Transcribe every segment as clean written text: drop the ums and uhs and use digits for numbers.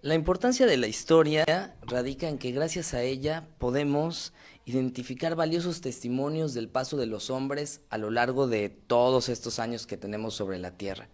La importancia de la historia radica en que gracias a ella podemos identificar valiosos testimonios del paso de los hombres a lo largo de todos estos años que tenemos sobre la Tierra.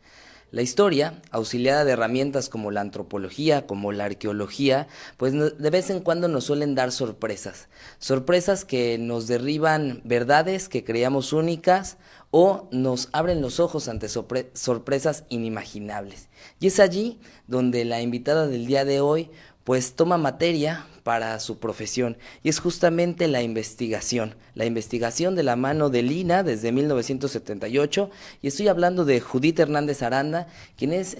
La historia, auxiliada de herramientas como la antropología, como la arqueología, pues de vez en cuando nos suelen dar sorpresas. Sorpresas que nos derriban verdades que creíamos únicas o nos abren los ojos ante sorpresas inimaginables. Y es allí donde la invitada del día de hoy pues toma materia para su profesión, y es justamente la investigación de la mano de Lina desde 1978, y estoy hablando de Judith Hernández Aranda, quien es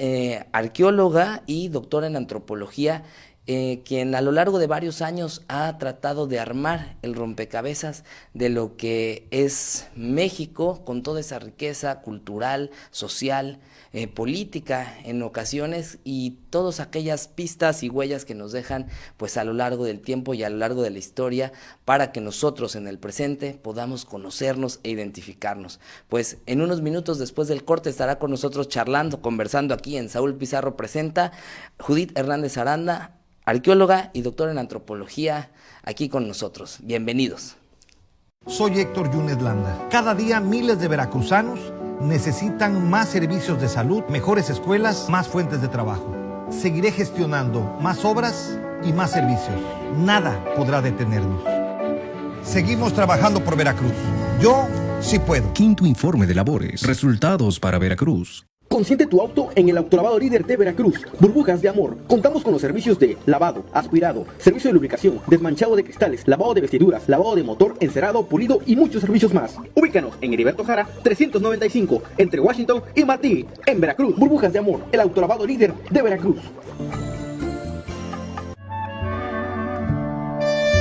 arqueóloga y doctora en antropología, quien a lo largo de varios años ha tratado de armar el rompecabezas de lo que es México, con toda esa riqueza cultural, social, política en ocasiones, y todas aquellas pistas y huellas que nos dejan pues a lo largo del tiempo y a lo largo de la historia, para que nosotros en el presente podamos conocernos e identificarnos. Pues en unos minutos después del corte estará con nosotros conversando aquí en Saúl Pizarro Presenta, Judith Hernández Aranda, arqueóloga y doctora en antropología, aquí con nosotros. Bienvenidos. Soy Héctor Yunes Landa. Cada día miles de veracruzanos necesitan más servicios de salud, mejores escuelas, más fuentes de trabajo. Seguiré gestionando más obras y más servicios. Nada podrá detenernos. Seguimos trabajando por Veracruz. Yo sí puedo. Quinto informe de labores. Resultados para Veracruz. Consiente tu auto en el autolavado líder de Veracruz. Burbujas de Amor. Contamos con los servicios de lavado, aspirado, servicio de lubricación, desmanchado de cristales, lavado de vestiduras, lavado de motor, encerado, pulido y muchos servicios más. Ubícanos en Heriberto Jara 395, entre Washington y Martí, en Veracruz. Burbujas de Amor, el autolavado líder de Veracruz.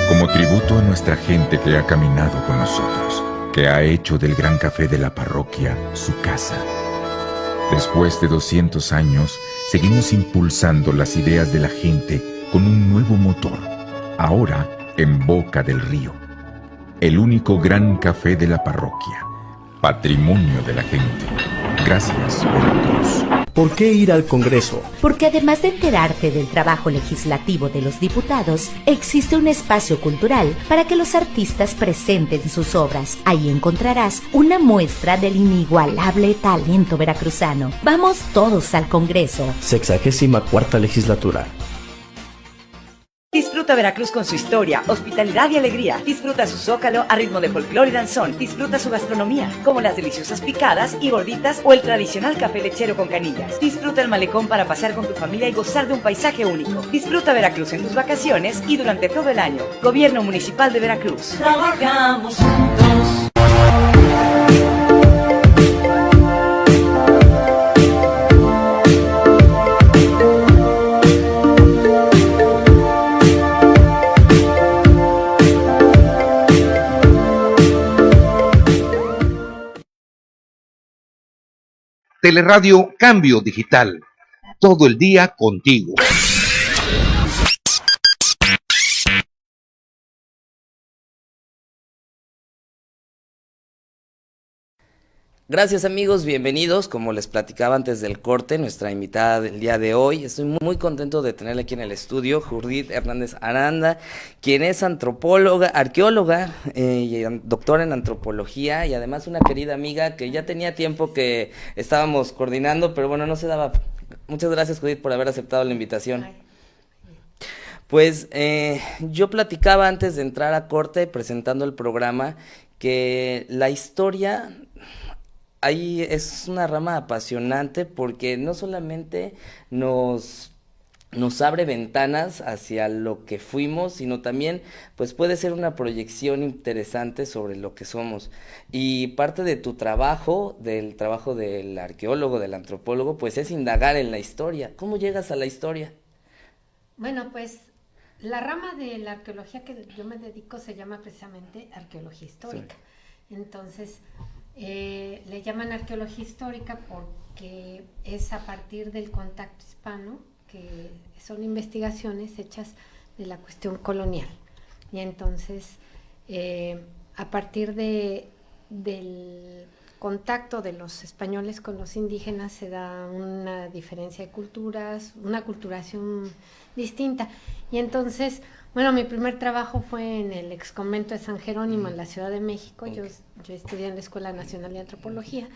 Como tributo a nuestra gente que ha caminado con nosotros, que ha hecho del Gran Café de la parroquia su casa. Después de 200 años, seguimos impulsando las ideas de la gente con un nuevo motor, ahora en Boca del Río. El único gran café de la parroquia, patrimonio de la gente. Gracias, Veracruz. ¿Por qué ir al Congreso? Porque además de enterarte del trabajo legislativo de los diputados, existe un espacio cultural para que los artistas presenten sus obras. Ahí encontrarás una muestra del inigualable talento veracruzano. Vamos todos al Congreso. 64ª legislatura. Disfruta Veracruz con su historia, hospitalidad y alegría. Disfruta su zócalo a ritmo de folclore y danzón. Disfruta su gastronomía, como las deliciosas picadas y gorditas o el tradicional café lechero con canillas. Disfruta el malecón para pasear con tu familia y gozar de un paisaje único. Disfruta Veracruz en tus vacaciones y durante todo el año. Gobierno Municipal de Veracruz. Trabajamos juntos. Teleradio Cambio Digital. Todo el día contigo. Gracias amigos, bienvenidos. Como les platicaba antes del corte, nuestra invitada del día de hoy, estoy muy contento de tenerla aquí en el estudio, Judith Hernández Aranda, quien es antropóloga, arqueóloga y doctora en antropología, y además una querida amiga que ya tenía tiempo que estábamos coordinando, pero bueno, no se daba. Muchas gracias, Judith, por haber aceptado la invitación. Pues yo platicaba antes de entrar a corte, presentando el programa, que la historia ahí es una rama apasionante, porque no solamente nos abre ventanas hacia lo que fuimos, sino también pues puede ser una proyección interesante sobre lo que somos. Y parte de tu trabajo, del trabajo del arqueólogo, del antropólogo, pues es indagar en la historia. ¿Cómo llegas a la historia? Bueno, pues la rama de la arqueología que yo me dedico se llama precisamente arqueología histórica. Sí. Entonces, le llaman arqueología histórica porque es a partir del contacto hispano, que son investigaciones hechas de la cuestión colonial. Y entonces, a partir del contacto de los españoles con los indígenas se da una diferencia de culturas, una culturación distinta. Y entonces, bueno, mi primer trabajo fue en el ex convento de San Jerónimo en la Ciudad de México. Yo estudié en la Escuela Nacional de Antropología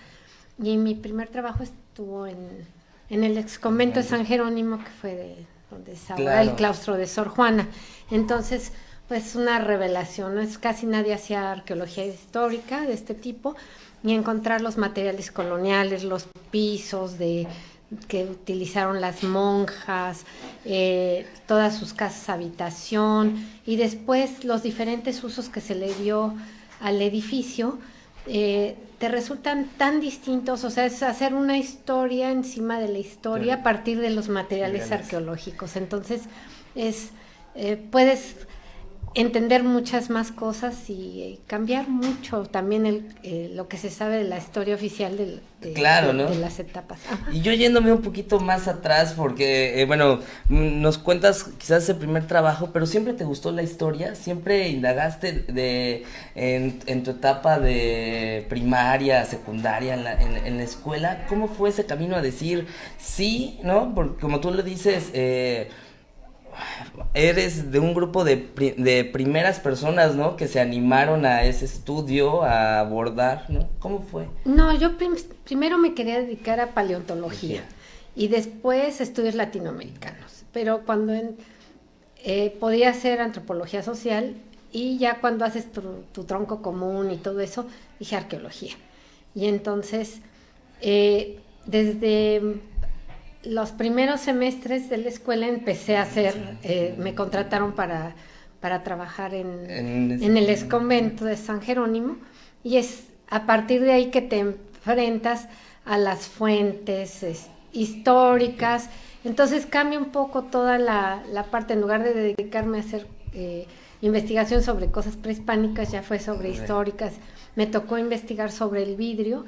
y mi primer trabajo estuvo en el ex convento de San Jerónimo, que fue donde es ahora el claustro de Sor Juana. Entonces, pues una revelación, ¿no? Casi nadie hacía arqueología histórica de este tipo, y encontrar los materiales coloniales, los pisos que utilizaron las monjas, todas sus casas habitación, y después los diferentes usos que se le dio al edificio, te resultan tan distintos. O sea, es hacer una historia encima de la historia a partir de los materiales arqueológicos. Entonces, puedes entender muchas más cosas y cambiar mucho también lo que se sabe de la historia oficial de las etapas. Ajá. Y yo yéndome un poquito más atrás, porque, bueno, nos cuentas quizás ese primer trabajo, pero ¿siempre te gustó la historia? ¿Siempre indagaste en tu etapa de primaria, secundaria, en la escuela? ¿Cómo fue ese camino a decir sí, no? Porque como tú lo dices, eres de un grupo de primeras personas, ¿no? Que se animaron a ese estudio, a abordar, ¿no? ¿Cómo fue? No, yo primero me quería dedicar a paleontología y después estudios latinoamericanos, pero cuando podía hacer antropología social, y ya cuando haces tu tronco común y todo eso, dije arqueología. Y entonces, desde los primeros semestres de la escuela empecé a hacer, me contrataron para trabajar en el ex convento de San Jerónimo, y es a partir de ahí que te enfrentas a las fuentes históricas. Entonces cambia un poco toda la parte. En lugar de dedicarme a hacer investigación sobre cosas prehispánicas, ya fue sobre históricas. Me tocó investigar sobre el vidrio.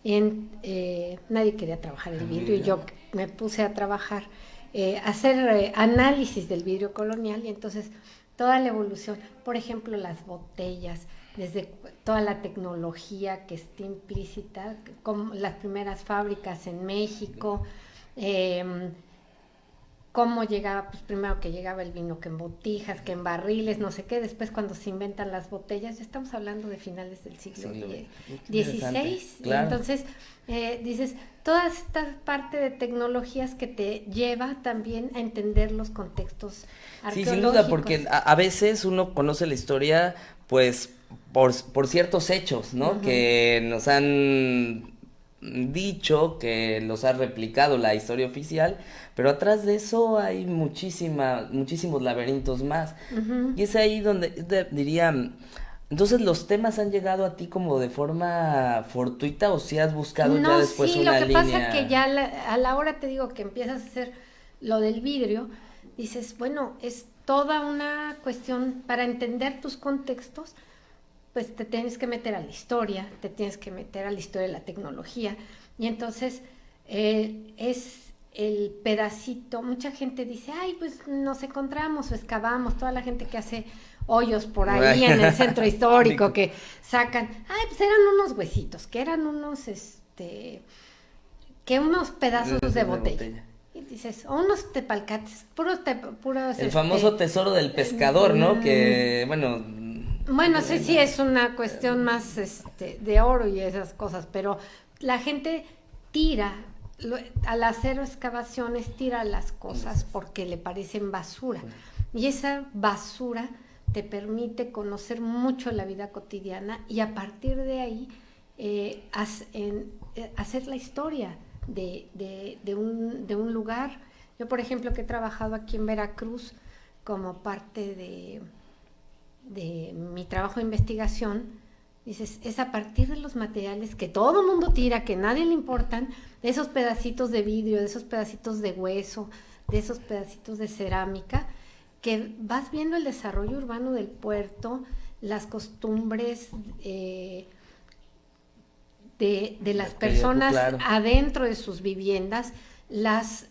Nadie quería trabajar el vidrio y yo me puse a trabajar, hacer análisis del vidrio colonial, y entonces toda la evolución, por ejemplo, las botellas, desde toda la tecnología que está implícita, como las primeras fábricas en México, cómo llegaba, pues primero que llegaba el vino que en botijas, que en barriles, no sé qué, después cuando se inventan las botellas, ya estamos hablando de finales del siglo XVI, y entonces dices, toda esta parte de tecnologías que te lleva también a entender los contextos arqueológicos. Sí, sin duda, porque a veces uno conoce la historia, pues, por ciertos hechos, ¿no? Que nos han dicho, que los ha replicado la historia oficial, pero atrás de eso hay muchísimos laberintos más. Y es ahí donde diría, entonces los temas han llegado a ti como de forma fortuita, o si has buscado ya después una línea. No, sí, lo que pasa que ya a la hora, te digo, que empiezas a hacer lo del vidrio, dices, bueno, es toda una cuestión para entender tus contextos. Pues te tienes que meter a la historia, te tienes que meter a la historia de la tecnología, y entonces es el pedacito. Mucha gente dice, ay, pues nos encontramos o excavamos, toda la gente que hace hoyos por ahí en el centro histórico, que sacan, ay, pues eran unos huesitos, que eran unos, que unos pedazos de botella. Y dices, o unos tepalcates, puros el famoso tesoro del pescador, ¿no? Que, bueno, sí, es una cuestión más de oro y esas cosas, pero la gente tira, al hacer excavaciones, tira las cosas porque le parecen basura. Y esa basura te permite conocer mucho la vida cotidiana, y a partir de ahí hacer la historia de un lugar. Yo, por ejemplo, que he trabajado aquí en Veracruz como parte de mi trabajo de investigación, dices, es a partir de los materiales que todo el mundo tira, que a nadie le importan, de esos pedacitos de vidrio, de esos pedacitos de hueso, de esos pedacitos de cerámica, que vas viendo el desarrollo urbano del puerto, las costumbres de las personas adentro de sus viviendas, las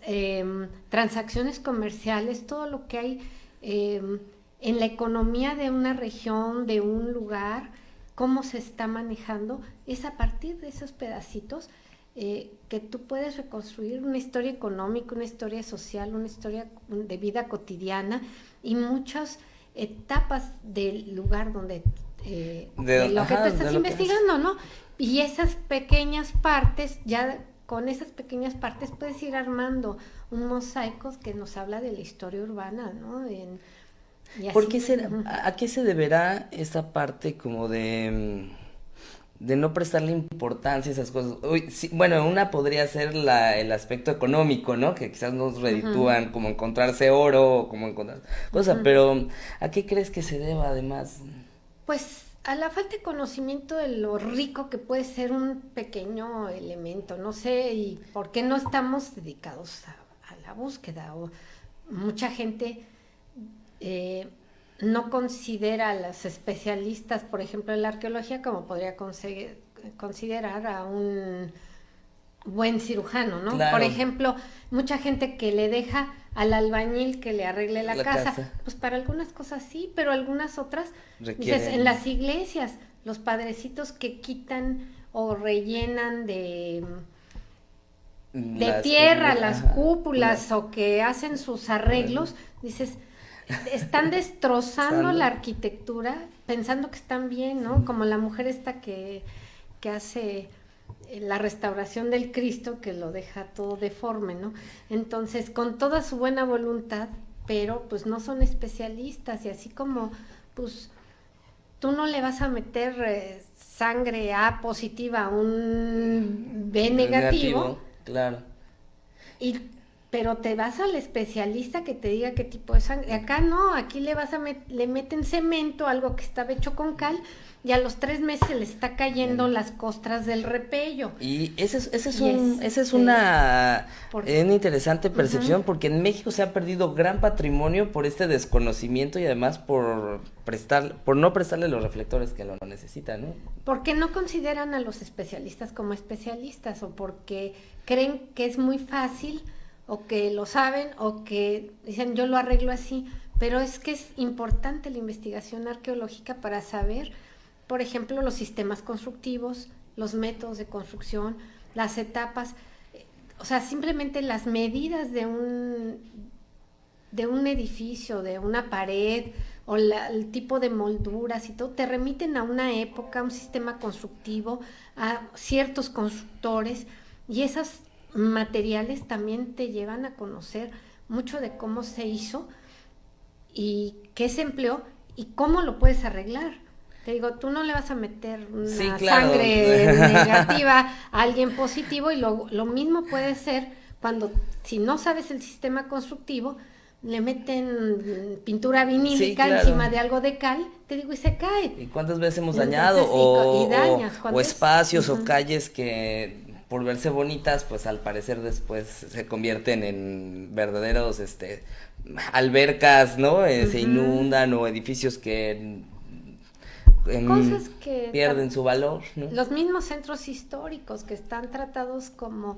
transacciones comerciales, todo lo que hay en la economía de una región, de un lugar, cómo se está manejando, es a partir de esos pedacitos que tú puedes reconstruir una historia económica, una historia social, una historia de vida cotidiana y muchas etapas del lugar donde de lo que tú estás investigando, ¿no? Y esas pequeñas partes, ya con esas pequeñas partes puedes ir armando un mosaico que nos habla de la historia urbana, ¿no? ¿Por qué ¿A qué se deberá esa parte como de no prestarle importancia a esas cosas? Uy, sí, bueno, una podría ser el aspecto económico, ¿no? Que quizás nos reditúan, como encontrarse oro, o como encontrar cosas, pero ¿a qué crees que se deba además? Pues a la falta de conocimiento de lo rico que puede ser un pequeño elemento, no sé, y por qué no estamos dedicados a la búsqueda, o mucha gente no considera a los especialistas, por ejemplo, en la arqueología, como podría considerar a un buen cirujano, ¿no? Claro. Por ejemplo, mucha gente que le deja al albañil que le arregle la casa, pues para algunas cosas sí, pero algunas otras, dices, en las iglesias, los padrecitos que quitan o rellenan de tierra las cúpulas o que hacen sus arreglos, dices, están destrozando la arquitectura pensando que están bien, ¿no? Como la mujer esta que hace la restauración del Cristo, que lo deja todo deforme, ¿no? Entonces, con toda su buena voluntad, pero pues no son especialistas, y así como pues tú no le vas a meter sangre A positiva a un B negativo, claro. Pero te vas al especialista que te diga qué tipo de sangre. Acá no, aquí le meten cemento, algo que estaba hecho con cal, y a los 3 meses le está cayendo las costras del repello. Y esa es una interesante percepción, porque en México se ha perdido gran patrimonio por este desconocimiento y además por no prestarle los reflectores que lo necesitan, ¿no? Porque no consideran a los especialistas como especialistas, o porque creen que es muy fácil, o que lo saben, o que dicen yo lo arreglo así, pero es que es importante la investigación arqueológica para saber, por ejemplo, los sistemas constructivos, los métodos de construcción, las etapas, o sea, simplemente las medidas de un edificio, de una pared, o el tipo de molduras y todo, te remiten a una época, a un sistema constructivo, a ciertos constructores, y esas materiales también te llevan a conocer mucho de cómo se hizo y qué se empleó y cómo lo puedes arreglar. Te digo, tú no le vas a meter una sangre negativa a alguien positivo, y lo mismo puede ser cuando, si no sabes el sistema constructivo, le meten pintura vinílica encima de algo de cal, te digo, y se cae. ¿Y cuántas veces hemos dañado? O espacios o calles que por verse bonitas, pues al parecer después se convierten en verdaderos albercas, ¿no? Se inundan, o edificios que cosas que pierden su valor, ¿no? Los mismos centros históricos que están tratados como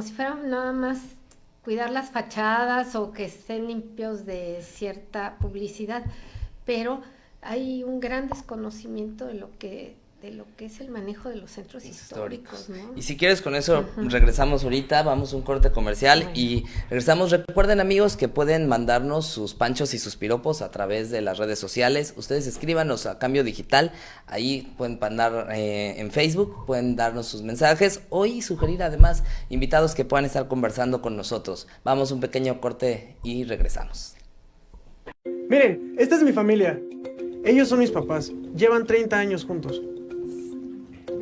si fueran nada más cuidar las fachadas o que estén limpios de cierta publicidad, pero hay un gran desconocimiento de lo que es el manejo de los centros históricos, ¿no? Y si quieres, con eso regresamos ahorita, vamos a un corte comercial y regresamos. Recuerden, amigos, que pueden mandarnos sus panchos y sus piropos a través de las redes sociales. Ustedes escríbanos a Cambio Digital, ahí pueden mandar en Facebook, pueden darnos sus mensajes y sugerir además invitados que puedan estar conversando con nosotros. Vamos a un pequeño corte y regresamos. Miren, esta es mi familia. Ellos son mis papás, llevan 30 años juntos.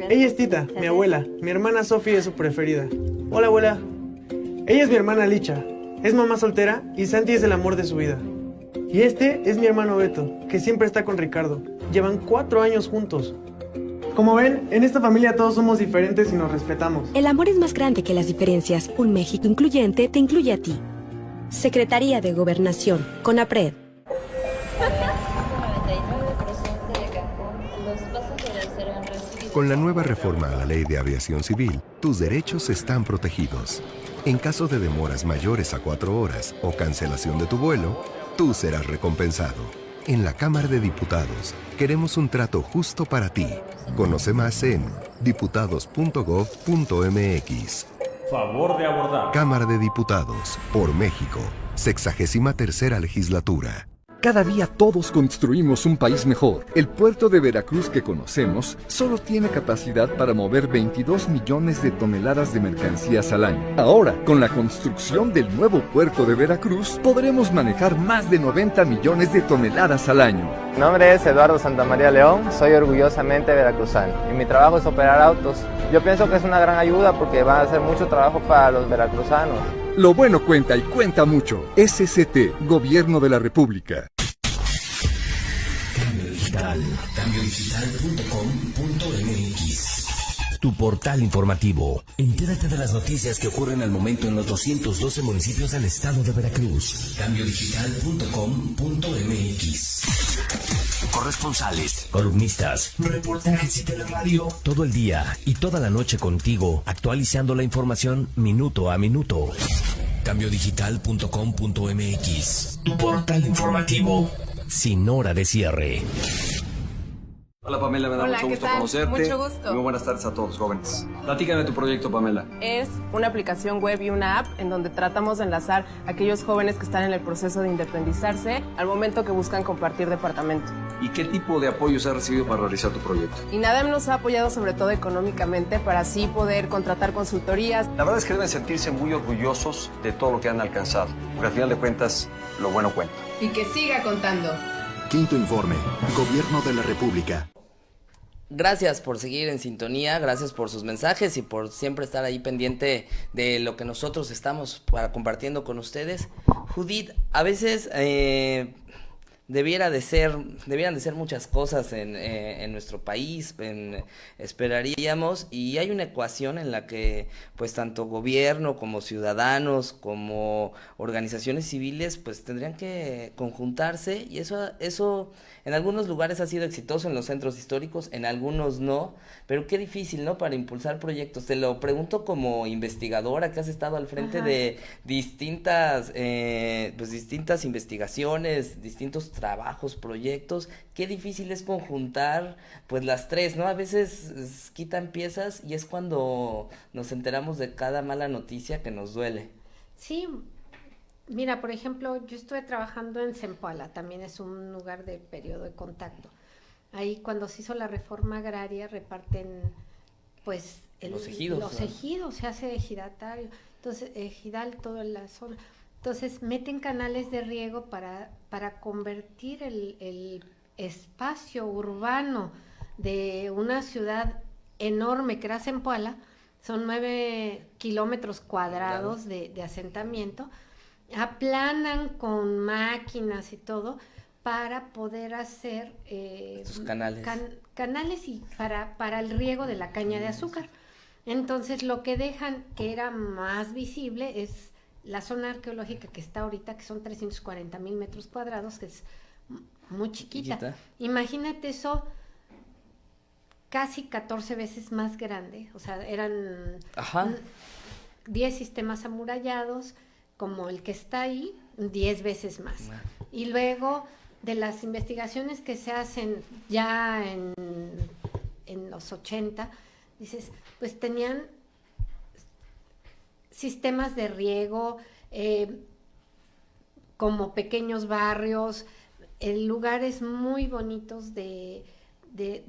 Ella es Tita, mi abuela. Mi hermana Sofía es su preferida. Hola, abuela. Ella es mi hermana Licha. Es mamá soltera y Santi es el amor de su vida. Y este es mi hermano Beto, que siempre está con Ricardo. Llevan 4 años juntos. Como ven, en esta familia todos somos diferentes y nos respetamos. El amor es más grande que las diferencias. Un México incluyente te incluye a ti. Secretaría de Gobernación, CONAPRED. Con la nueva reforma a la Ley de Aviación Civil, tus derechos están protegidos. En caso de demoras mayores a 4 horas o cancelación de tu vuelo, tú serás recompensado. En la Cámara de Diputados queremos un trato justo para ti. Conoce más en diputados.gov.mx. Favor de abordar. Cámara de Diputados, por México, 63ª legislatura. Cada día todos construimos un país mejor. El puerto de Veracruz que conocemos solo tiene capacidad para mover 22 millones de toneladas de mercancías al año. Ahora, con la construcción del nuevo puerto de Veracruz, podremos manejar más de 90 millones de toneladas al año. Mi nombre es Eduardo Santamaría León, soy orgullosamente veracruzano y mi trabajo es operar autos. Yo pienso que es una gran ayuda porque va a hacer mucho trabajo para los veracruzanos. Lo bueno cuenta y cuenta mucho. SCT, Gobierno de la República. Cambio Digital, cambiodigital.com.mx. Tu portal informativo. Entérate de las noticias que ocurren al momento en los 212 municipios del estado de Veracruz. Cambiodigital.com.mx. Corresponsales, columnistas, reportajes y teleradio. Todo el día y toda la noche contigo, actualizando la información minuto a minuto. Cambiodigital.com.mx. Tu portal informativo. Sin hora de cierre. Hola Pamela, me da mucho gusto conocerte. Mucho gusto. Muy buenas tardes a todos, jóvenes. Platícame de tu proyecto, Pamela. Es una aplicación web y una app en donde tratamos de enlazar a aquellos jóvenes que están en el proceso de independizarse al momento que buscan compartir departamento. ¿Y qué tipo de apoyos has recibido para realizar tu proyecto? INADEM nos ha apoyado sobre todo económicamente para así poder contratar consultorías. La verdad es que deben sentirse muy orgullosos de todo lo que han alcanzado, porque al final de cuentas, lo bueno cuenta. Y que siga contando. Quinto informe, Gobierno de la República. Gracias por seguir en sintonía, gracias por sus mensajes y por siempre estar ahí pendiente de lo que nosotros estamos compartiendo con ustedes. Judith, a veces debieran de ser muchas cosas en nuestro país, esperaríamos, y hay una ecuación en la que pues tanto gobierno como ciudadanos como organizaciones civiles pues tendrían que conjuntarse, y eso en algunos lugares ha sido exitoso en los centros históricos, en algunos no, pero qué difícil, ¿no?, para impulsar proyectos. Te lo pregunto como investigadora que has estado al frente de distintas investigaciones, distintos trabajos, proyectos. Qué difícil es conjuntar pues las tres, ¿no? A veces quitan piezas y es cuando nos enteramos de cada mala noticia que nos duele. Sí. Mira, por ejemplo, yo estuve trabajando en Zempoala, también es un lugar de periodo de contacto. Ahí cuando se hizo la reforma agraria reparten pues los ejidos. Los ejidos, se hace ejidatario, entonces ejidal toda la zona. Entonces meten canales de riego para convertir el espacio urbano de una ciudad enorme que era Zempoala, son 9 kilómetros cuadrados de asentamiento. Aplanan con máquinas y todo para poder hacer sus canales, canales y para el riego de la caña de azúcar. Entonces lo que dejan que era más visible es la zona arqueológica que está ahorita, que son 340,000 metros cuadrados, que es muy chiquita. Imagínate eso, casi 14 veces más grande, o sea, eran 10 sistemas amurallados, como el que está ahí, 10 veces más. Y luego, de las investigaciones que se hacen ya en los 80, dices, pues tenían sistemas de riego, como pequeños barrios, lugares muy bonitos de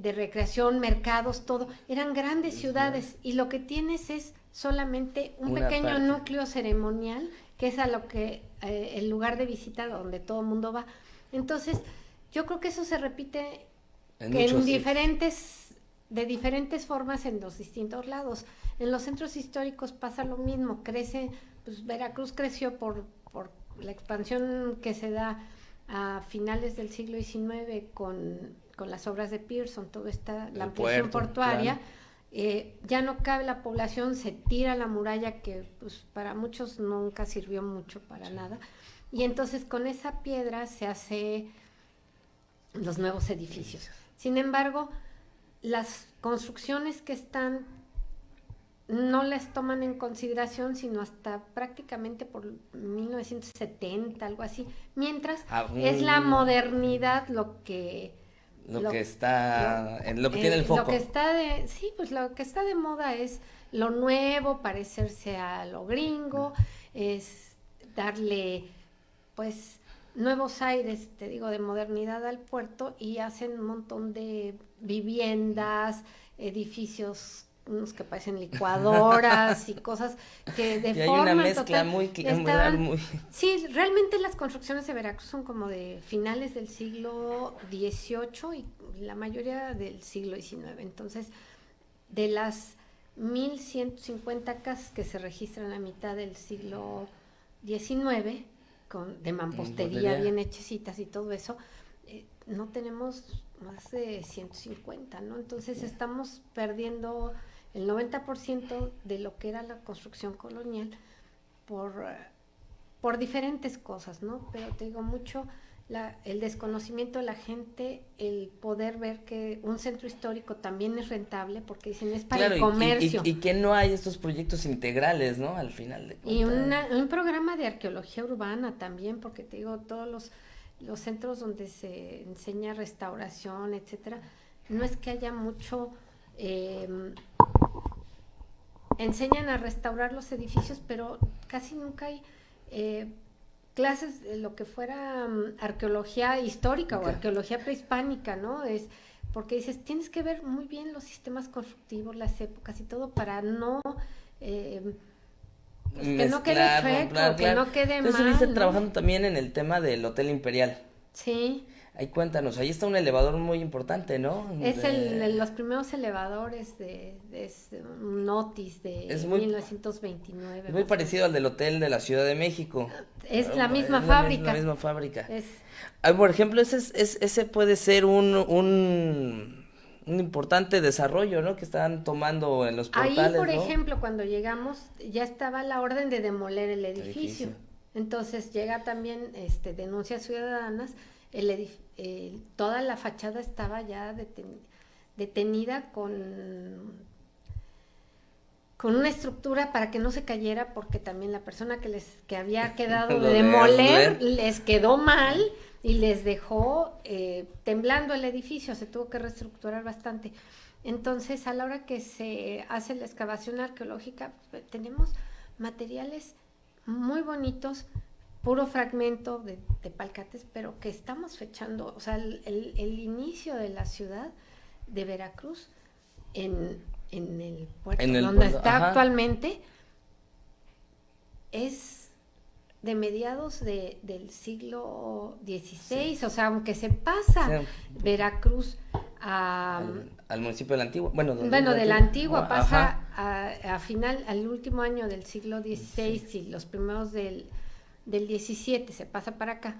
recreación, mercados, todo. Eran grandes ciudades y lo que tienes es solamente un pequeño núcleo ceremonial, que es a lo que el lugar de visita donde todo el mundo va. Entonces, yo creo que eso se repite de diferentes formas en los distintos lados. En los centros históricos pasa lo mismo, crece, pues Veracruz creció por la expansión que se da a finales del siglo XIX con las obras de Pearson, toda la ampliación portuaria. Claro. Ya no cabe la población, se tira la muralla que pues para muchos nunca sirvió mucho para nada, y entonces con esa piedra se hace los nuevos edificios. Sin embargo, las construcciones que están no las toman en consideración sino hasta prácticamente por 1970, algo así, mientras es la modernidad lo que tiene el foco. Lo que está de moda es lo nuevo, parecerse a lo gringo, es darle pues nuevos aires, te digo, de modernidad al puerto, y hacen un montón de viviendas, edificios, unos que parecen licuadoras y cosas que deforman. Hay una mezcla muy... Sí, realmente las construcciones de Veracruz son como de finales del siglo XVIII y la mayoría del siglo XIX. Entonces, de las 1150 casas que se registran a mitad del siglo XIX, de mampostería bien hechecitas y todo eso, no tenemos más de 150, ¿no? Entonces estamos perdiendo el 90% de lo que era la construcción colonial por diferentes cosas, ¿no? Pero te digo mucho el desconocimiento de la gente, el poder ver que un centro histórico también es rentable, porque dicen es para el comercio. Y que no hay estos proyectos integrales, ¿no? Al final de cuentas. Y un programa de arqueología urbana también, porque te digo, todos los centros donde se enseña restauración, etcétera, no es que haya mucho... enseñan a restaurar los edificios, pero casi nunca hay clases de lo que fuera arqueología histórica o arqueología prehispánica, ¿no? Es porque dices, tienes que ver muy bien los sistemas constructivos, las épocas y todo, para no que no quede chueco, que no quede mal. Entonces estuviste ¿no? trabajando también en el tema del Hotel Imperial. Sí. Ahí cuéntanos, ahí está un elevador muy importante, ¿no? Es los primeros elevadores de un Otis de 1929. Es muy parecido al del hotel de la Ciudad de México. Es la misma fábrica. La misma fábrica. Por ejemplo, ese puede ser un importante desarrollo, ¿no? Que están tomando en los portales, ahí, por ¿no? ejemplo, cuando llegamos, ya estaba la orden de demoler el edificio. Entonces llega también denuncias ciudadanas. Toda la fachada estaba ya detenida con una estructura para que no se cayera, porque también la persona que había quedado de demoler les quedó mal y les dejó temblando el edificio, se tuvo que reestructurar bastante. Entonces, a la hora que se hace la excavación arqueológica, tenemos materiales muy bonitos, puro fragmento de Tepalcates, pero que estamos fechando, o sea, el inicio de la ciudad de Veracruz en el puerto donde está actualmente es de mediados del siglo XVI, o sea, aunque se pasa Veracruz al municipio de la Antigua, de la Antigua pasa al último año del siglo XVI y los primeros del 17 se pasa para acá.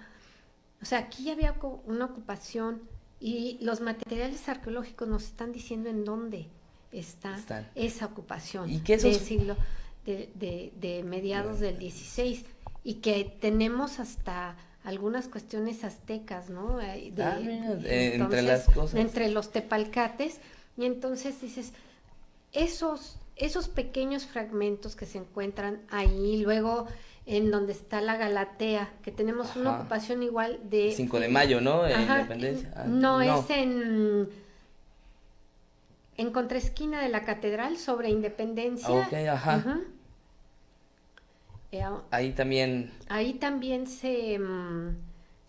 O sea, aquí ya había una ocupación y los materiales arqueológicos nos están diciendo en dónde está esa ocupación del siglo de mediados del 16, y que tenemos hasta algunas cuestiones aztecas, ¿no? Entre las cosas. Entre los tepalcates, y entonces dices, esos pequeños fragmentos que se encuentran ahí, luego en donde está la Galatea, que tenemos una ocupación igual de... 5 de mayo, ¿no? Independencia. No, es en contraesquina de la catedral, sobre Independencia. Ahí también... Ahí también se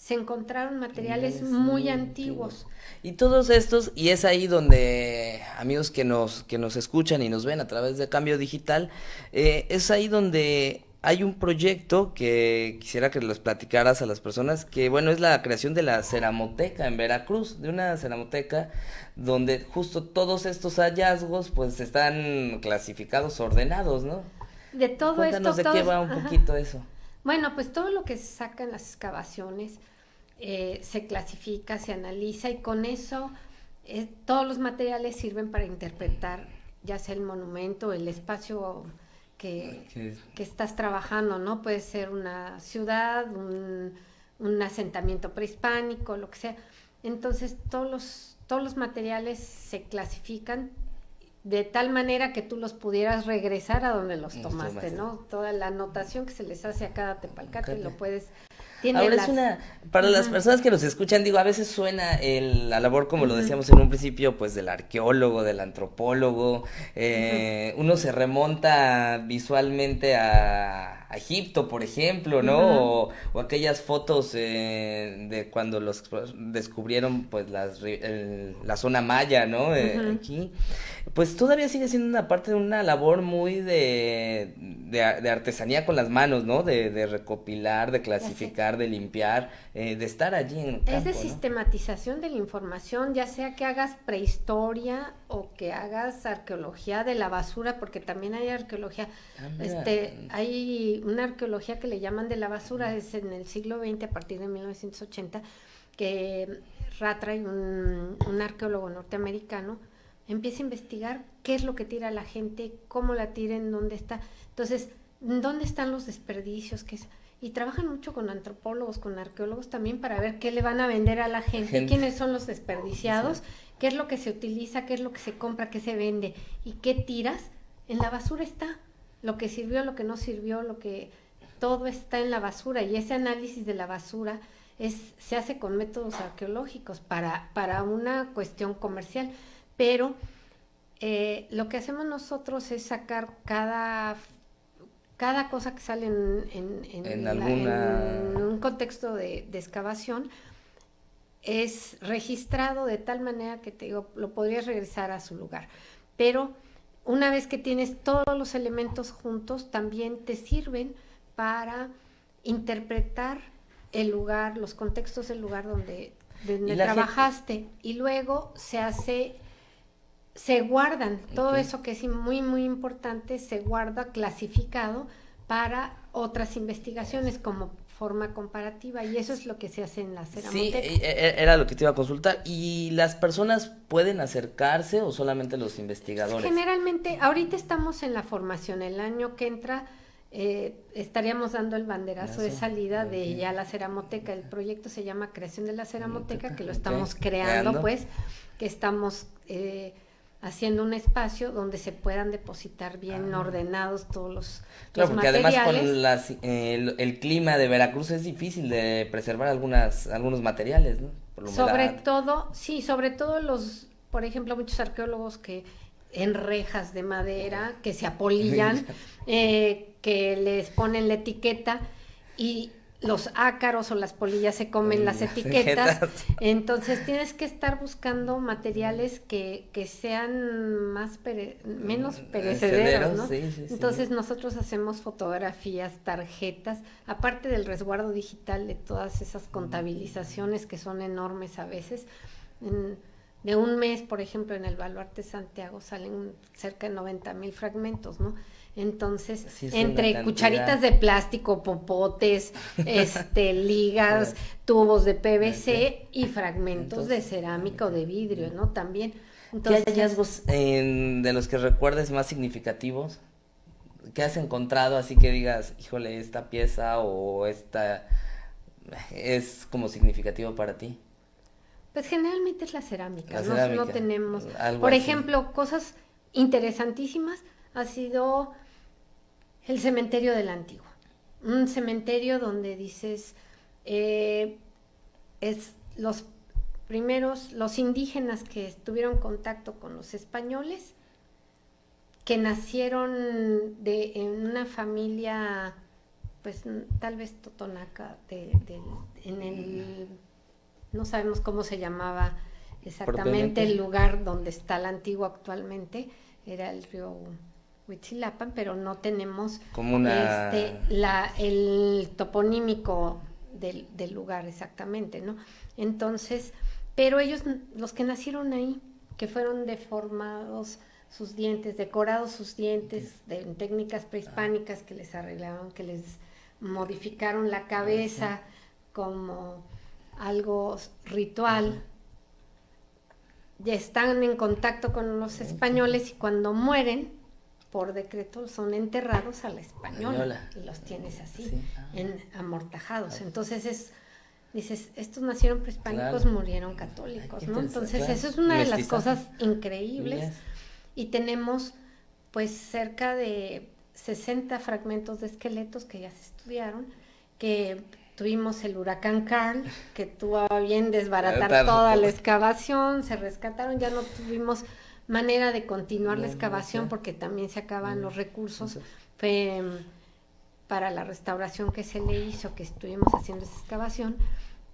encontraron materiales muy antiguos. Y todos estos, y es ahí donde, amigos que nos escuchan y nos ven a través de Cambio Digital, es ahí donde hay un proyecto que quisiera que les platicaras a las personas, que bueno, es la creación de la Ceramoteca en Veracruz, de una ceramoteca donde justo todos estos hallazgos pues están clasificados, ordenados, ¿no? De todo Cuéntanos de qué va un poquito eso. Bueno, pues todo lo que se saca en las excavaciones se clasifica, se analiza, y con eso todos los materiales sirven para interpretar ya sea el monumento, el espacio que estás trabajando, ¿no? Puede ser una ciudad, un asentamiento prehispánico, lo que sea. Entonces todos los materiales se clasifican de tal manera que tú los pudieras regresar a donde los tomaste, ¿no? Toda la anotación que se les hace a cada tepalcate lo puedes... Ahora es para las personas que nos escuchan, digo, a veces suena la labor, como lo decíamos en un principio, pues del arqueólogo, del antropólogo, uno se remonta visualmente a Egipto, por ejemplo, ¿no? O aquellas fotos de cuando los descubrieron, pues la zona maya, ¿no? Aquí, pues todavía sigue siendo una parte de una labor muy de artesanía con las manos, ¿no? De recopilar, de clasificar, de limpiar, de estar allí en campo, es de ¿no? sistematización de la información, ya sea que hagas prehistoria o que hagas arqueología de la basura, porque también hay arqueología, hay una arqueología que le llaman de la basura, es en el siglo XX, a partir de 1980, que Rattray, un arqueólogo norteamericano, empieza a investigar qué es lo que tira la gente, cómo la tiran, dónde está. Entonces, ¿dónde están los desperdicios? Y trabajan mucho con antropólogos, con arqueólogos también para ver qué le van a vender a la gente. Quiénes son los desperdiciados, qué es lo que se utiliza, qué es lo que se compra, qué se vende y qué tiras. En la basura está lo que sirvió, lo que no sirvió, todo está en la basura, y ese análisis de la basura se hace con métodos arqueológicos para una cuestión comercial, pero lo que hacemos nosotros es sacar cada cosa que sale en un contexto de excavación, es registrado de tal manera que te digo, lo podrías regresar a su lugar, pero una vez que tienes todos los elementos juntos, también te sirven para interpretar el lugar, los contextos del lugar donde trabajaste, y luego se guardan, todo eso que es muy, muy importante, se guarda clasificado para otras investigaciones como forma comparativa, y eso es lo que se hace en la Ceramoteca. Sí, era lo que te iba a consultar. ¿Y las personas pueden acercarse o solamente los investigadores? Generalmente, ahorita estamos en la formación, el año que entra estaríamos dando el banderazo de salida de ya la Ceramoteca. El proyecto se llama Creación de la Ceramoteca, que lo estamos creando, pues, que estamos haciendo un espacio donde se puedan depositar bien ordenados todos los porque materiales. Además con el clima de Veracruz es difícil de preservar algunos materiales, ¿no? Por la humedad. Sobre todo por ejemplo, muchos arqueólogos que en rejas de madera, que se apolillan, que les ponen la etiqueta y los ácaros o las polillas se comen las etiquetas, entonces tienes que estar buscando materiales que sean menos perecederos, ¿no? Entonces nosotros hacemos fotografías, tarjetas, aparte del resguardo digital de todas esas contabilizaciones que son enormes a veces. De un mes, por ejemplo, en el Baluarte Santiago salen cerca de 90,000 fragmentos, ¿no? Entonces, entre cucharitas de plástico, popotes, ligas, tubos de PVC y fragmentos de cerámica o de vidrio, ¿no? También. Entonces, ¿qué hallazgos de los que recuerdes más significativos? ¿Qué has encontrado así que digas, híjole, esta pieza o esta es como significativo para ti? Pues generalmente es la cerámica, no tenemos, por ejemplo, cosas interesantísimas ha sido el cementerio de la Antigua, un cementerio donde dices, es los indígenas que tuvieron contacto con los españoles, que nacieron en una familia, pues tal vez totonaca, no sabemos cómo se llamaba exactamente el lugar donde está la Antigua actualmente, era el río Huitzilapan, pero no tenemos como el toponímico del lugar exactamente, ¿no? Entonces, pero ellos, los que nacieron ahí, que fueron deformados sus dientes, decorados sus dientes en técnicas prehispánicas que les arreglaron, que les modificaron la cabeza como algo ritual, ya están en contacto con los españoles, y cuando mueren, por decreto, son enterrados a la española. Y los tienes así, amortajados. Entonces dices, estos nacieron prehispánicos, murieron católicos, ¿no? Entonces eso es una de las cosas increíbles. y tenemos pues cerca de 60 fragmentos de esqueletos que ya se estudiaron, que tuvimos el huracán Carl, que tuvo a bien desbaratar toda la excavación, se rescataron, ya no tuvimos manera de continuar la excavación porque también se acaban los recursos. Fue para la restauración que se le hizo, que estuvimos haciendo esa excavación,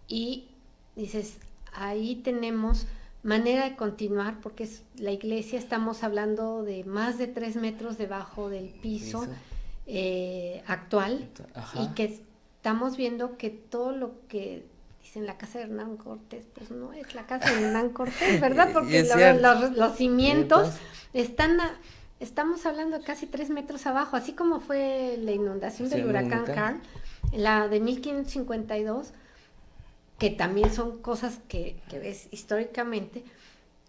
y dices, ahí tenemos manera de continuar, porque es la iglesia, estamos hablando de más de 3 metros debajo del piso actual. Ajá. Y que estamos viendo que todo lo que dicen la casa de Hernán Cortés, pues no es la casa de Hernán Cortés, ¿verdad? Porque los cimientos estamos hablando de casi 3 metros abajo, así como fue la inundación del huracán Carl, la de 1552, que también son cosas que ves históricamente.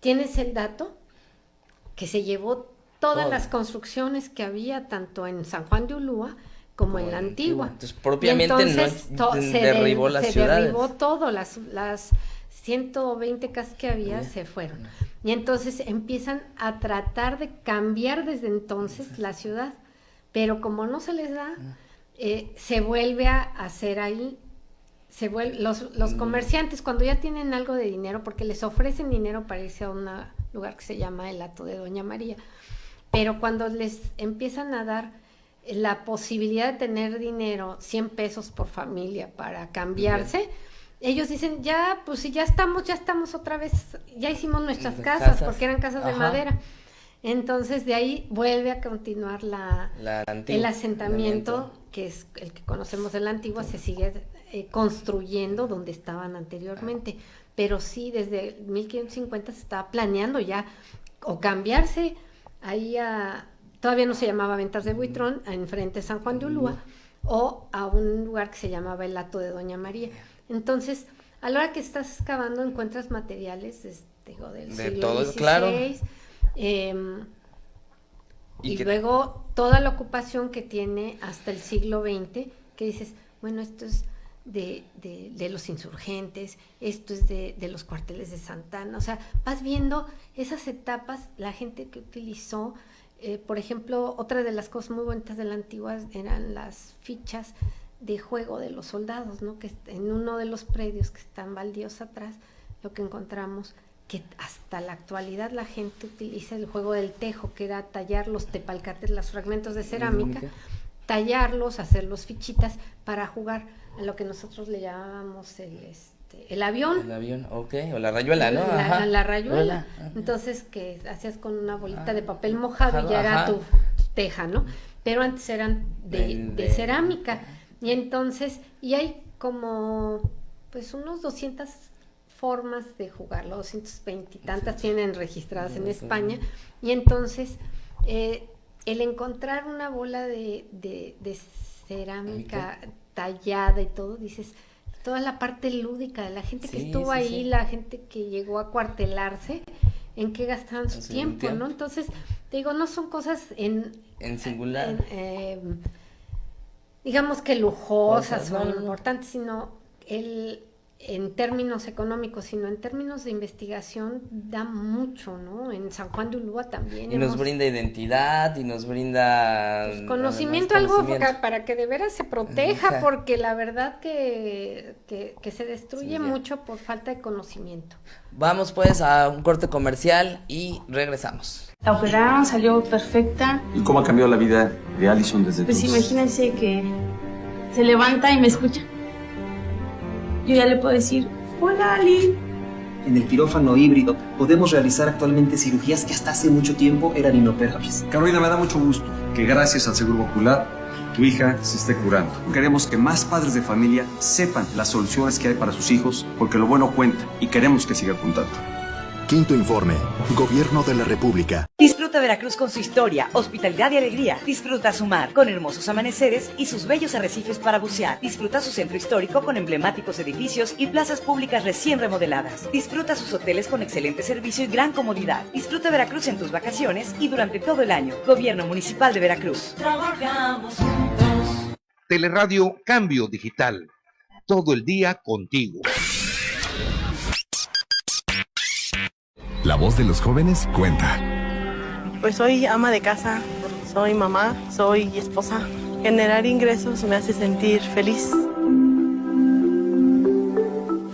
Tienes el dato que se llevó todas las construcciones que había tanto en San Juan de Ulúa como en la Antigua. Entonces, propiamente entonces, se derribó las ciudades. Se derribó todo, las 120 casas que había se fueron. Y entonces empiezan a tratar de cambiar desde entonces la ciudad, pero como no se les da, se vuelve a hacer ahí. Los comerciantes, cuando ya tienen algo de dinero, porque les ofrecen dinero para irse a un lugar que se llama el Hato de Doña María, pero cuando les empiezan a dar la posibilidad de tener dinero, 100 pesos por familia para cambiarse, ellos dicen, ya, pues si ya estamos otra vez, ya hicimos nuestras casas, porque eran casas de madera. Entonces de ahí vuelve a continuar el asentamiento, que es el que conocemos de la Antigua, se sigue construyendo donde estaban anteriormente, pero sí, desde 1550 se estaba planeando ya o cambiarse ahí todavía no se llamaba Ventas de Buitrón, enfrente de San Juan de Ulúa, o a un lugar que se llamaba el Hato de Doña María. Entonces, a la hora que estás excavando encuentras materiales del siglo XVI, claro. Y luego toda la ocupación que tiene hasta el siglo XX, que dices, bueno, esto es de los insurgentes, esto es de los cuarteles de Santa Ana, o sea, vas viendo esas etapas, la gente que utilizó, por ejemplo, otra de las cosas muy bonitas de la Antigua eran las fichas de juego de los soldados, ¿no? Que en uno de los predios que están baldíos atrás, lo que encontramos, que hasta la actualidad la gente utiliza el juego del tejo, que era tallar los tepalcates, los fragmentos de cerámica, tallarlos, hacerlos fichitas para jugar a lo que nosotros le llamábamos el avión. El avión, ok, o la rayuela, ¿no? La rayuela. Entonces, que hacías con una bolita de papel mojado y ya era tu teja, ¿no? Pero antes eran de cerámica. Y entonces, y hay como, pues unos 200 formas de jugarlo, 220 y tantas tienen registradas en España. Y entonces, el encontrar una bola de cerámica tallada y todo, dices, toda la parte lúdica de la gente que estuvo ahí, la gente que llegó a cuartelarse, en qué gastaban su tiempo, ¿no? Entonces, te digo, no son cosas en singular, digamos que lujosas o importantes, sino en términos económicos, sino en términos de investigación da mucho, ¿no? En San Juan de Ulúa también. Y nos brinda identidad, y nos brinda conocimiento, algo para que de veras se proteja, porque la verdad que se destruye mucho por falta de conocimiento. Vamos pues a un corte comercial y regresamos. La operaron, salió perfecta. ¿Y cómo ha cambiado la vida de Alison desde Pues entonces? imagínense que se levanta y me escucha. Yo ya le puedo decir, hola Ali. En el quirófano híbrido podemos realizar actualmente cirugías que hasta hace mucho tiempo eran inoperables. Carolina, me da mucho gusto que gracias al Seguro Popular tu hija se esté curando. Queremos que más padres de familia sepan las soluciones que hay para sus hijos, porque lo bueno cuenta y queremos que siga contando. Quinto informe, Gobierno de la República. Disfruta Veracruz con su historia, hospitalidad y alegría. Disfruta su mar con hermosos amaneceres y sus bellos arrecifes para bucear. Disfruta su centro histórico con emblemáticos edificios y plazas públicas recién remodeladas. Disfruta sus hoteles con excelente servicio y gran comodidad. Disfruta Veracruz en tus vacaciones y durante todo el año. Gobierno Municipal de Veracruz. Trabajamos juntos. Teleradio Cambio Digital. Todo el día contigo. La voz de los jóvenes cuenta. Pues soy ama de casa, soy mamá, soy esposa. Generar ingresos me hace sentir feliz.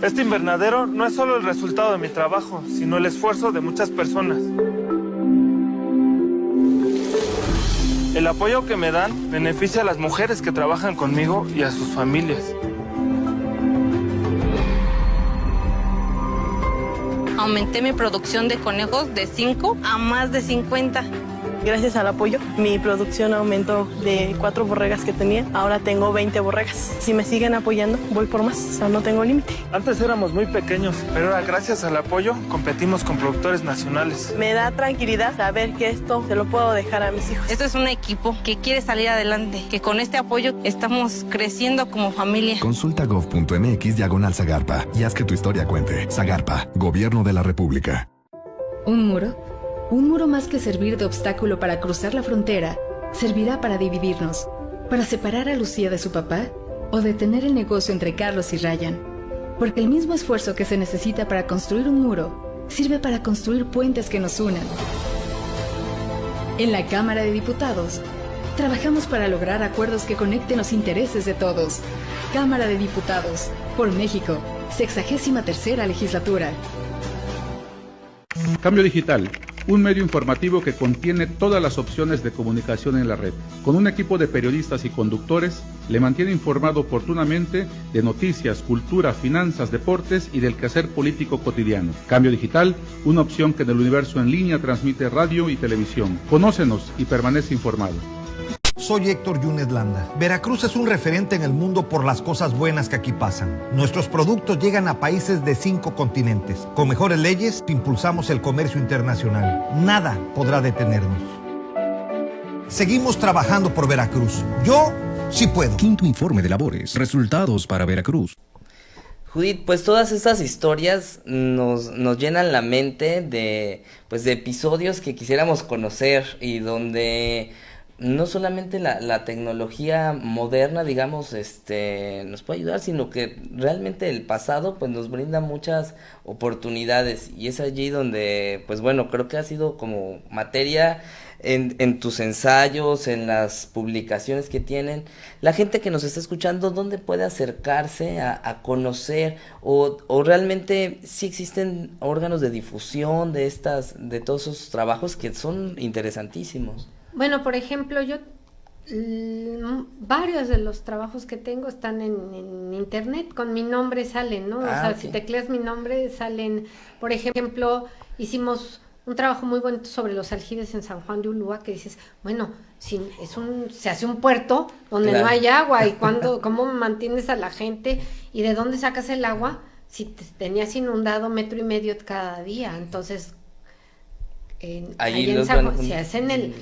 Este invernadero no es solo el resultado de mi trabajo, sino el esfuerzo de muchas personas. El apoyo que me dan beneficia a las mujeres que trabajan conmigo y a sus familias. Aumenté mi producción de conejos de 5 a más de 50. Gracias al apoyo, mi producción aumentó de 4 borregas que tenía. Ahora tengo 20 borregas. Si me siguen apoyando, voy por más. O sea, no tengo límite. Antes éramos muy pequeños, pero ahora gracias al apoyo competimos con productores nacionales. Me da tranquilidad saber que esto se lo puedo dejar a mis hijos. Esto es un equipo que quiere salir adelante, que con este apoyo estamos creciendo como familia. Consulta gov.mx/Zagarpa y haz que tu historia cuente. Zagarpa, Gobierno de la República. ¿Un muro? Un muro, más que servir de obstáculo para cruzar la frontera, servirá para dividirnos, para separar a Lucía de su papá o detener el negocio entre Carlos y Ryan. Porque el mismo esfuerzo que se necesita para construir un muro sirve para construir puentes que nos unan. En la Cámara de Diputados, trabajamos para lograr acuerdos que conecten los intereses de todos. Cámara de Diputados, por México, 63ª legislatura. Cambio Digital, un medio informativo que contiene todas las opciones de comunicación en la red. Con un equipo de periodistas y conductores, le mantiene informado oportunamente de noticias, cultura, finanzas, deportes y del quehacer político cotidiano. Cambio Digital, una opción que en el universo en línea transmite radio y televisión. Conócenos y permanece informado. Soy Héctor Yunes Landa. Veracruz es un referente en el mundo por las cosas buenas que aquí pasan. Nuestros productos llegan a países de 5 continentes. Con mejores leyes, impulsamos el comercio internacional. Nada podrá detenernos. Seguimos trabajando por Veracruz. Yo sí puedo. Quinto informe de labores. Resultados para Veracruz. Judith, pues todas estas historias nos llenan la mente de episodios que quisiéramos conocer y donde no solamente la tecnología moderna, digamos, nos puede ayudar, sino que realmente el pasado pues nos brinda muchas oportunidades, y es allí donde, pues bueno, creo que ha sido como materia en tus ensayos, en las publicaciones que tienen. La gente que nos está escuchando, ¿dónde puede acercarse a conocer o realmente sí existen órganos de difusión de todos esos trabajos que son interesantísimos? Bueno, por ejemplo, yo varios de los trabajos que tengo están en internet, con mi nombre salen, ¿no? O sea, okay. Si tecleas mi nombre salen. Por ejemplo, hicimos un trabajo muy bonito sobre los aljibes en San Juan de Ulúa, que dices, bueno, se hace un puerto donde no hay agua, y ¿cómo mantienes a la gente? ¿Y de dónde sacas el agua si tenías inundado 1.5 metros cada día? Entonces, ahí en San Juan, se hace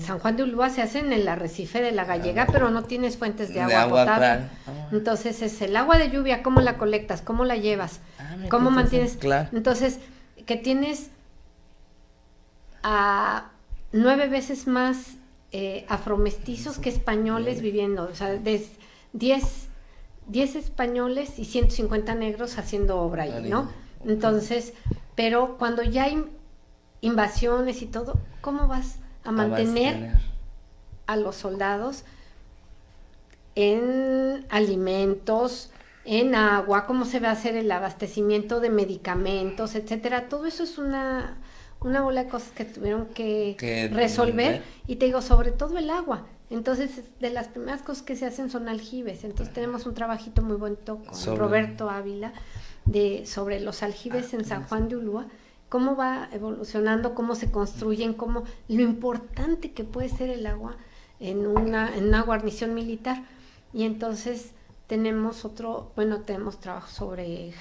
San Juan de Ulúa se hace en el arrecife de la Gallega, pero no tienes fuentes de agua potable. Claro. Entonces es el agua de lluvia, ¿cómo la colectas? ¿Cómo la llevas? ¿Cómo mantienes? Claro. Entonces, que tienes a 9 veces más afromestizos que españoles viviendo, o sea, 10 españoles y 150 negros haciendo obra ahí, ¿no? Entonces, pero cuando ya hay invasiones y todo, ¿cómo vas a mantener a los soldados en alimentos, en agua? ¿Cómo se va a hacer el abastecimiento de medicamentos, etcétera? Todo eso es una bola de cosas que tuvieron que resolver, y te digo, sobre todo el agua. Entonces, de las primeras cosas que se hacen son aljibes. Entonces tenemos un trabajito muy bonito con Roberto Ávila sobre los aljibes en San Juan de Ulúa, cómo va evolucionando, cómo se construyen, lo importante que puede ser el agua en una guarnición militar. Y entonces tenemos trabajo sobre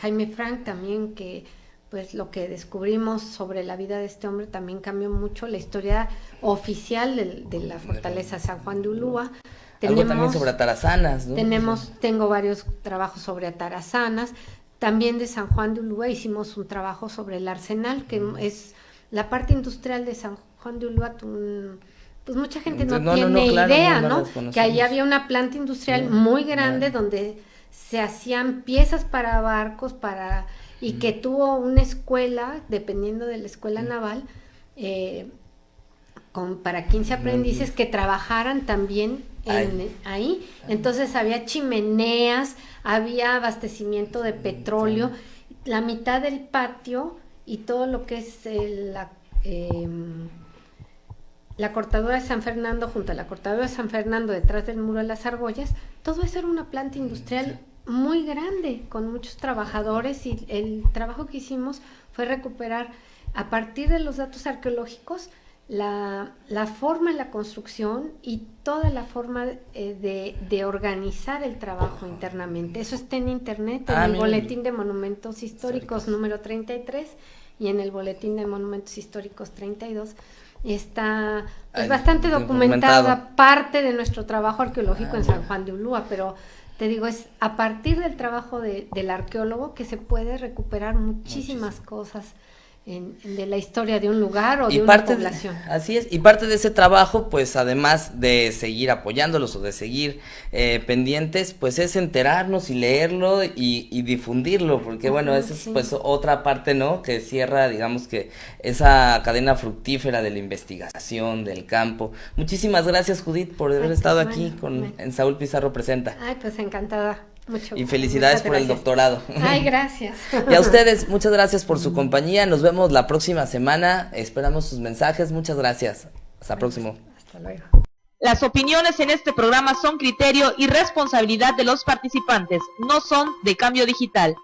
Jaime Frank también, que pues lo que descubrimos sobre la vida de este hombre también cambió mucho la historia oficial de la fortaleza San Juan de Ulúa. Algo también sobre atarazanas, ¿no? Tengo varios trabajos sobre atarazanas. También de San Juan de Ulúa hicimos un trabajo sobre el arsenal, que es la parte industrial de San Juan de Ulúa. Pues mucha gente no tiene idea, ¿no? Que ahí había una planta industrial muy grande donde se hacían piezas para barcos, y que tuvo una escuela, dependiendo de la escuela naval, para 15 aprendices que trabajaran también ahí. Entonces había chimeneas, había abastecimiento de petróleo, la mitad del patio y todo lo que es la cortadora de San Fernando, junto a la cortadora de San Fernando, detrás del muro de las Argollas, todo eso era una planta industrial muy grande, con muchos trabajadores, y el trabajo que hicimos fue recuperar, a partir de los datos arqueológicos, la forma en la construcción y toda la forma de organizar el trabajo internamente. Eso está en internet, en el Boletín de Monumentos Históricos número 33 y en el Boletín de Monumentos Históricos 32. Está bastante documentada parte de nuestro trabajo arqueológico en San Juan de Ulúa, pero te digo, es a partir del trabajo del arqueólogo que se puede recuperar muchísimas cosas de la historia de un lugar o de una población. Así es, y parte de ese trabajo, pues además de seguir apoyándolos o de seguir pendientes, pues es enterarnos y leerlo y difundirlo, porque bueno, esa es pues otra parte, ¿no?, que cierra, digamos, que esa cadena fructífera de la investigación, del campo. Muchísimas gracias, Judith, por haber estado aquí en Saúl Pizarro Presenta. Ay, pues encantada. Mucho, y felicidades por el doctorado. Ay, gracias. Y a ustedes, muchas gracias por su compañía. Nos vemos la próxima semana. Esperamos sus mensajes. Muchas gracias. Hasta próximo. Hasta luego. Las opiniones en este programa son criterio y responsabilidad de los participantes, no son de Cambio Digital.